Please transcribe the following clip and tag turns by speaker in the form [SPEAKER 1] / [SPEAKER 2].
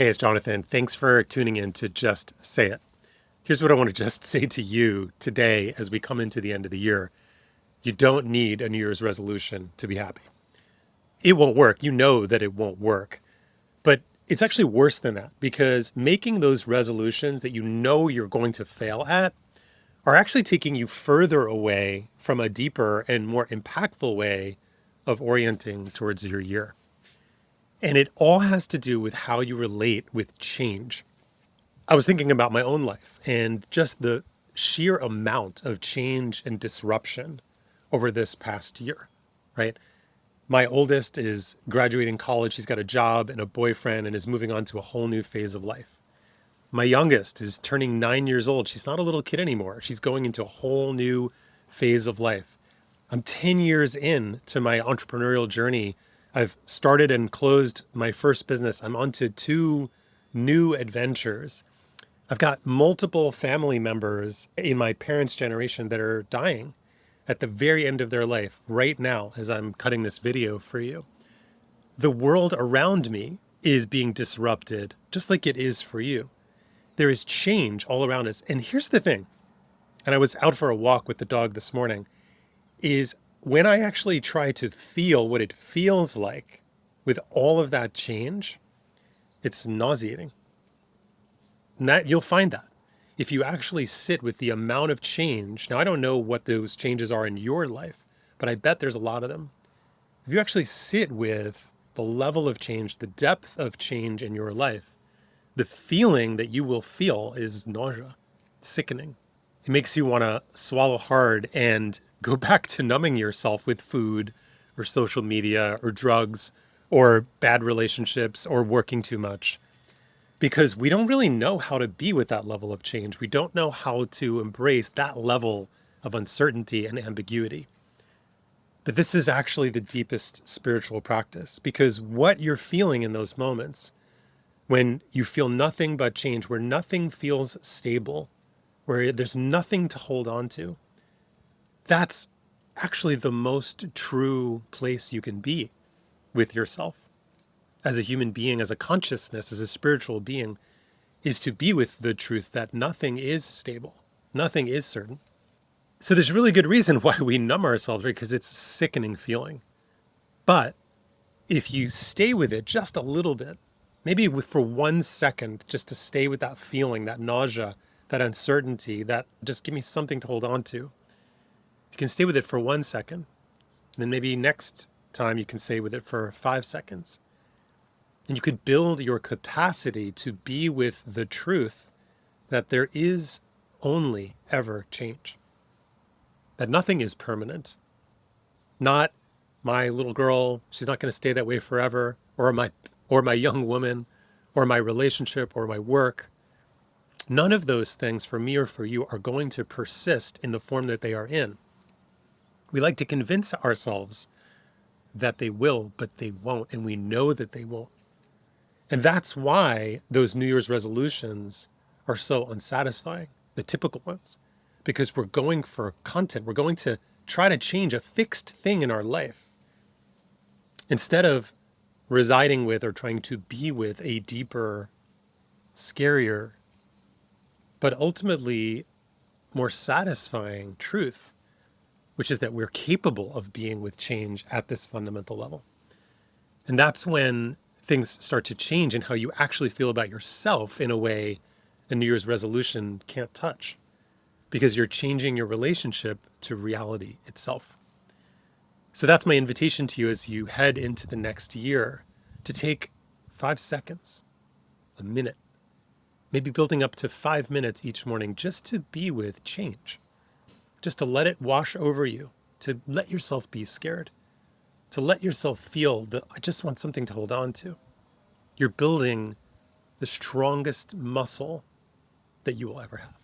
[SPEAKER 1] Hey, it's Jonathan. Thanks for tuning in to Just Say It. Here's what I want to just say to you today as we come into the end of the year. You don't need a New Year's resolution to be happy. It won't work. You know that it won't work. But it's actually worse than that because making those resolutions that you know you're going to fail at are actually taking you further away from a deeper and more impactful way of orienting towards your year. And it all has to do with how you relate with change. I was thinking about my own life and just the sheer amount of change and disruption over this past year, right? My oldest is graduating college. He's got a job and a boyfriend and is moving on to a whole new phase of life. My youngest is turning 9 years old. She's not a little kid anymore. She's going into a whole new phase of life. I'm 10 years in to my entrepreneurial journey. I've started and closed my first business. I'm onto two new adventures. I've got multiple family members in my parents' generation that are dying at the very end of their life right now as I'm cutting this video for you. The world around me is being disrupted just like it is for you. There is change all around us. And here's the thing, and I was out for a walk with the dog this morning, is when I actually try to feel what it feels like with all of that change, it's nauseating. And that you'll find that if you actually sit with the amount of change. Now, I don't know what those changes are in your life, but I bet there's a lot of them. If you actually sit with the level of change, the depth of change in your life, the feeling that you will feel is nausea. It's sickening. It makes you want to swallow hard and go back to numbing yourself with food or social media or drugs or bad relationships or working too much. Because we don't really know how to be with that level of change. We don't know how to embrace that level of uncertainty and ambiguity. But this is actually the deepest spiritual practice, because what you're feeling in those moments, when you feel nothing but change, where nothing feels stable, where there's nothing to hold on to, that's actually the most true place you can be with yourself. As a human being, as a consciousness, as a spiritual being, is to be with the truth that nothing is stable, nothing is certain. So there's really good reason why we numb ourselves, right? Because it's a sickening feeling. But if you stay with it just a little bit, maybe for 1 second, just to stay with that feeling, that nausea, that uncertainty, that just give me something to hold on to. You can stay with it for 1 second. Then maybe next time you can stay with it for 5 seconds. And you could build your capacity to be with the truth that there is only ever change, that nothing is permanent. Not my little girl, she's not going to stay that way forever, or my young woman, or my relationship, or my work. None of those things for me or for you are going to persist in the form that they are in. We like to convince ourselves that they will, but they won't, and we know that they won't. And that's why those New Year's resolutions are so unsatisfying, the typical ones, because we're going for content. We're going to try to change a fixed thing in our life instead of residing with or trying to be with a deeper, scarier, but ultimately more satisfying truth, which is that we're capable of being with change at this fundamental level. And that's when things start to change in how you actually feel about yourself in a way a New Year's resolution can't touch, because you're changing your relationship to reality itself. So that's my invitation to you as you head into the next year, to take 5 seconds, a minute, maybe building up to 5 minutes each morning, just to be with change, just to let it wash over you, to let yourself be scared, to let yourself feel that I just want something to hold on to. You're building the strongest muscle that you will ever have.